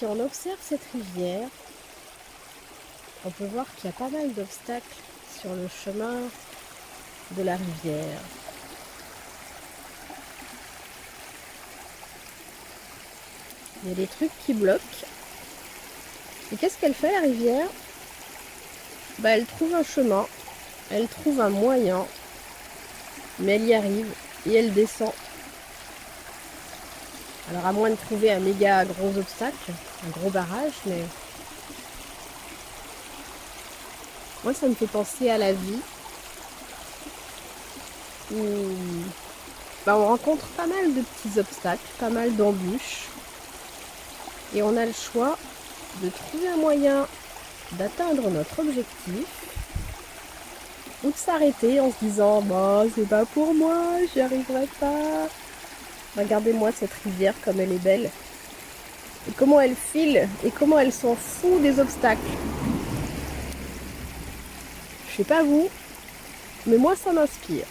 si on observe cette rivière, on peut voir qu'il y a pas mal d'obstacles sur le chemin de la rivière. Il y a des trucs qui bloquent. Et qu'est-ce qu'elle fait, la rivière? Elle trouve un chemin, elle trouve un moyen, mais elle y arrive et elle descend. Alors à moins de trouver un méga gros obstacle, un gros barrage, mais moi ça me fait penser à la vie où on rencontre pas mal de petits obstacles, pas mal d'embûches, et on a le choix de trouver un moyen d'atteindre notre objectif ou de s'arrêter en se disant c'est pas pour moi, j'y arriverai pas. Regardez-moi cette rivière comme elle est belle et comment elle file et comment elle s'en fout des obstacles. Je sais pas vous, mais moi ça m'inspire.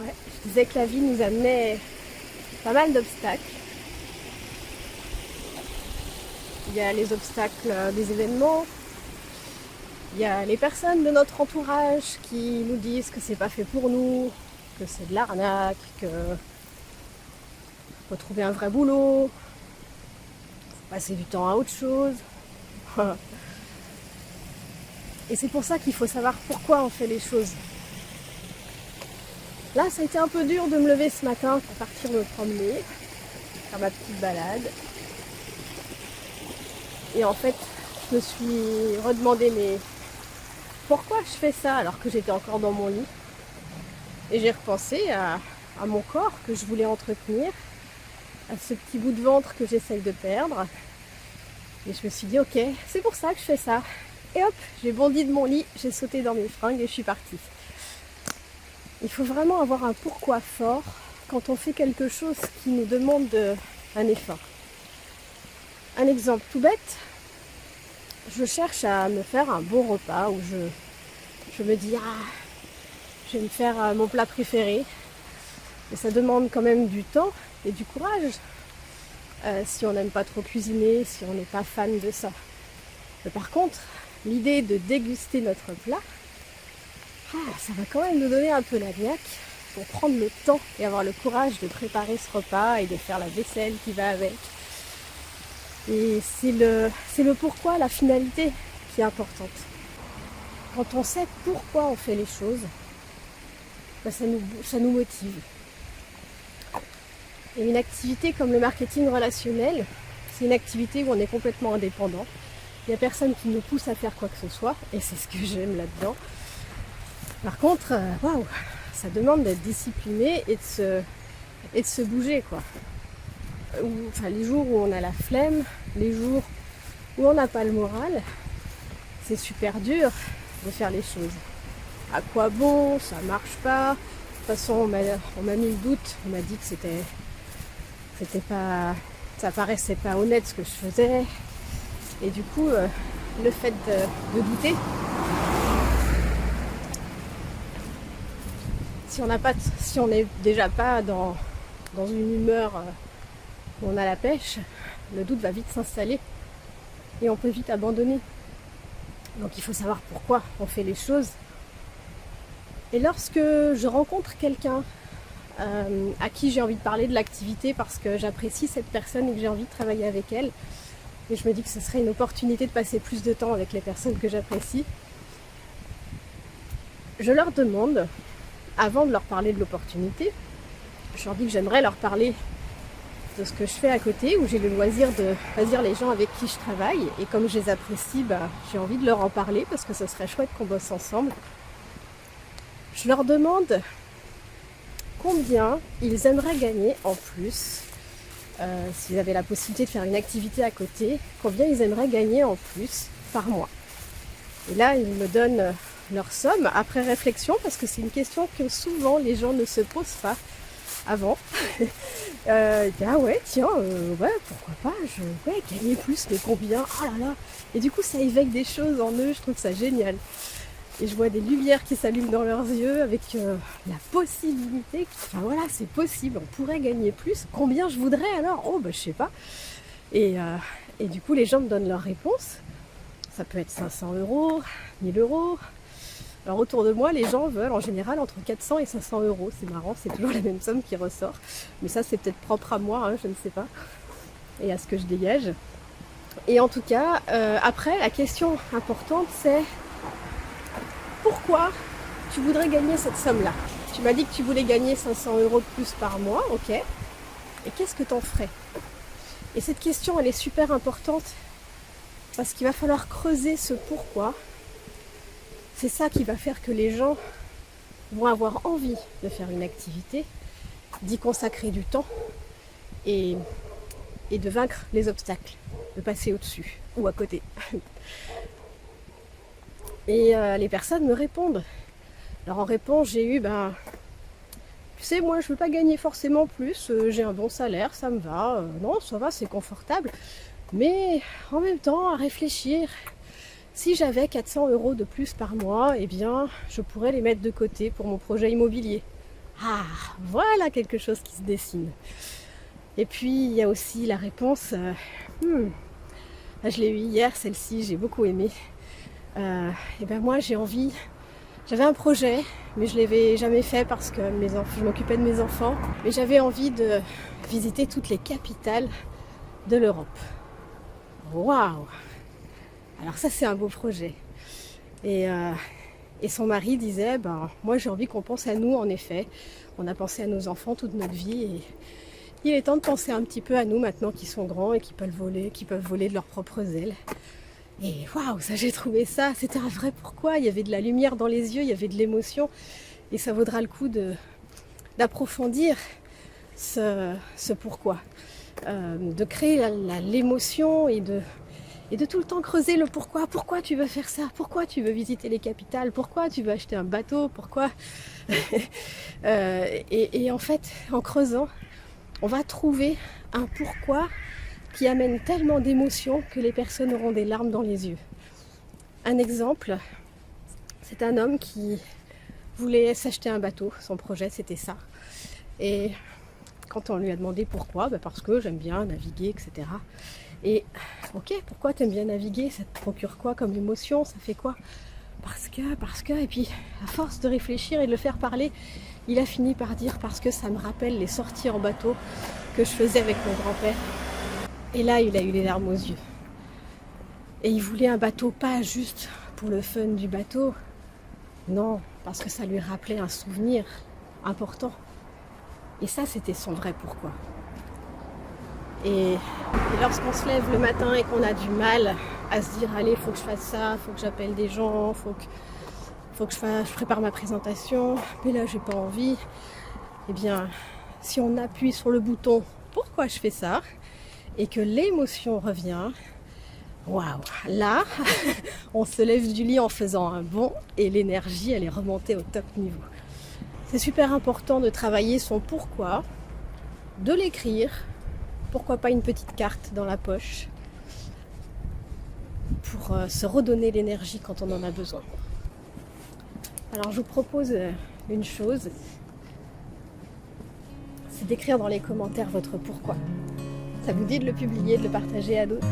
Ouais, je disais que la vie nous amenait pas mal d'obstacles. Il y a les obstacles des événements, il y a les personnes de notre entourage qui nous disent que c'est pas fait pour nous, que c'est de l'arnaque, que faut trouver un vrai boulot, faut passer du temps à autre chose. Et c'est pour ça qu'il faut savoir pourquoi on fait les choses. Là, ça a été un peu dur de me lever ce matin pour partir me promener, faire ma petite balade. Et en fait, je me suis redemandé mais pourquoi je fais ça alors que j'étais encore dans mon lit? Et j'ai repensé à mon corps que je voulais entretenir, à ce petit bout de ventre que j'essaye de perdre. Et je me suis dit ok, c'est pour ça que je fais ça. Et hop, j'ai bondi de mon lit, j'ai sauté dans mes fringues et je suis partie. Il faut vraiment avoir un pourquoi fort quand on fait quelque chose qui nous demande un effort. Un exemple tout bête, je cherche à me faire un bon repas où je me dis je vais me faire mon plat préféré. Et ça demande quand même du temps et du courage si on n'aime pas trop cuisiner, si on n'est pas fan de ça. Mais par contre, l'idée de déguster notre plat, ça va quand même nous donner un peu la niaque pour prendre le temps et avoir le courage de préparer ce repas et de faire la vaisselle qui va avec. Et c'est le pourquoi, la finalité qui est importante. Quand on sait pourquoi on fait les choses, ça nous motive. Et une activité comme le marketing relationnel, c'est une activité où on est complètement indépendant. Il n'y a personne qui nous pousse à faire quoi que ce soit, et c'est ce que j'aime là-dedans. Par contre, ça demande d'être discipliné et de se bouger, quoi. Les jours où on a la flemme, les jours où on n'a pas le moral, c'est super dur de faire les choses. À quoi bon? Ça marche pas. De toute façon, on m'a mis le doute. On m'a dit que c'était pas, ça paraissait pas honnête ce que je faisais. Et du coup, le fait de douter, si on n'est déjà pas dans une humeur où on a la pêche, le doute va vite s'installer et on peut vite abandonner. Donc il faut savoir pourquoi on fait les choses. Et lorsque je rencontre quelqu'un à qui j'ai envie de parler de l'activité parce que j'apprécie cette personne et que j'ai envie de travailler avec elle, et je me dis que ce serait une opportunité de passer plus de temps avec les personnes que j'apprécie, je leur demande, avant de leur parler de l'opportunité, je leur dis que j'aimerais leur parler de ce que je fais à côté, où j'ai le loisir de choisir les gens avec qui je travaille, et comme je les apprécie, j'ai envie de leur en parler parce que ce serait chouette qu'on bosse ensemble. Je leur demande combien ils aimeraient gagner en plus, s'ils avaient la possibilité de faire une activité à côté, combien ils aimeraient gagner en plus par mois. Et là, ils me donnent leur somme après réflexion, parce que c'est une question que souvent les gens ne se posent pas avant. Pourquoi pas, gagner plus, mais combien? Oh là là. Et du coup, ça éveille des choses en eux, je trouve ça génial. Et je vois des lumières qui s'allument dans leurs yeux avec la possibilité, enfin voilà, c'est possible, on pourrait gagner plus. Combien je voudrais alors? Oh, je sais pas. Et du coup, les gens me donnent leur réponse. Ça peut être 500 €, 1000 €. Alors autour de moi, les gens veulent en général entre 400 et 500 €. C'est marrant, c'est toujours la même somme qui ressort. Mais ça, c'est peut-être propre à moi, hein, je ne sais pas. Et à ce que je dégage. Et en tout cas, après, la question importante, c'est pourquoi tu voudrais gagner cette somme-là? Tu m'as dit que tu voulais gagner 500 € de plus par mois, ok. Et qu'est-ce que t'en ferais? Et cette question, elle est super importante parce qu'il va falloir creuser ce pourquoi. C'est ça qui va faire que les gens vont avoir envie de faire une activité, d'y consacrer du temps et de vaincre les obstacles, de passer au-dessus ou à côté. Et les personnes me répondent. Alors en réponse, j'ai eu, tu sais, moi je veux pas gagner forcément plus, j'ai un bon salaire, ça me va, non, ça va, c'est confortable. Mais en même temps, à réfléchir, si j'avais 400 € de plus par mois, eh bien, je pourrais les mettre de côté pour mon projet immobilier. Ah, voilà quelque chose qui se dessine. Et puis, il y a aussi la réponse, je l'ai eue hier, celle-ci, j'ai beaucoup aimé. Et ben moi, j'avais un projet, mais je ne l'avais jamais fait parce que je m'occupais de mes enfants. Mais j'avais envie de visiter toutes les capitales de l'Europe. Waouh! Alors ça, c'est un beau projet. Et son mari disait, moi j'ai envie qu'on pense à nous, en effet. On a pensé à nos enfants toute notre vie et il est temps de penser un petit peu à nous maintenant qu'ils sont grands et qu'ils peuvent voler de leurs propres ailes. Et waouh, ça, j'ai trouvé ça, c'était un vrai pourquoi. Il y avait de la lumière dans les yeux, il y avait de l'émotion. Et ça vaudra le coup d'approfondir ce pourquoi. De créer l'émotion et de tout le temps creuser le pourquoi. Pourquoi tu veux faire ça? Pourquoi tu veux visiter les capitales? Pourquoi tu veux acheter un bateau? Pourquoi? Et en fait, en creusant, on va trouver un pourquoi qui amène tellement d'émotions que les personnes auront des larmes dans les yeux. Un exemple, c'est un homme qui voulait s'acheter un bateau. Son projet, c'était ça. Et quand on lui a demandé pourquoi, parce que j'aime bien naviguer, etc. Et ok, pourquoi t'aimes bien naviguer? Ça te procure quoi comme émotion? Ça fait quoi? Parce que, et puis à force de réfléchir et de le faire parler, il a fini par dire parce que ça me rappelle les sorties en bateau que je faisais avec mon grand-père. Et là, il a eu les larmes aux yeux. Et il voulait un bateau pas juste pour le fun du bateau, non, parce que ça lui rappelait un souvenir important. Et ça, c'était son vrai pourquoi. Et lorsqu'on se lève le matin et qu'on a du mal à se dire allez, faut que je fasse ça, faut que j'appelle des gens, faut que je prépare ma présentation, mais là j'ai pas envie, eh bien si on appuie sur le bouton pourquoi je fais ça et que l'émotion revient, waouh, là on se lève du lit en faisant un bond et l'énergie elle est remontée au top niveau. C'est super important de travailler son pourquoi, de l'écrire. Pourquoi pas une petite carte dans la poche pour se redonner l'énergie quand on en a besoin. Alors je vous propose une chose, c'est d'écrire dans les commentaires votre pourquoi. Ça vous dit de le publier, de le partager à d'autres?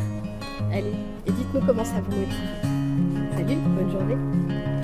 Allez, et dites-nous comment ça vous motive. Salut, bonne journée.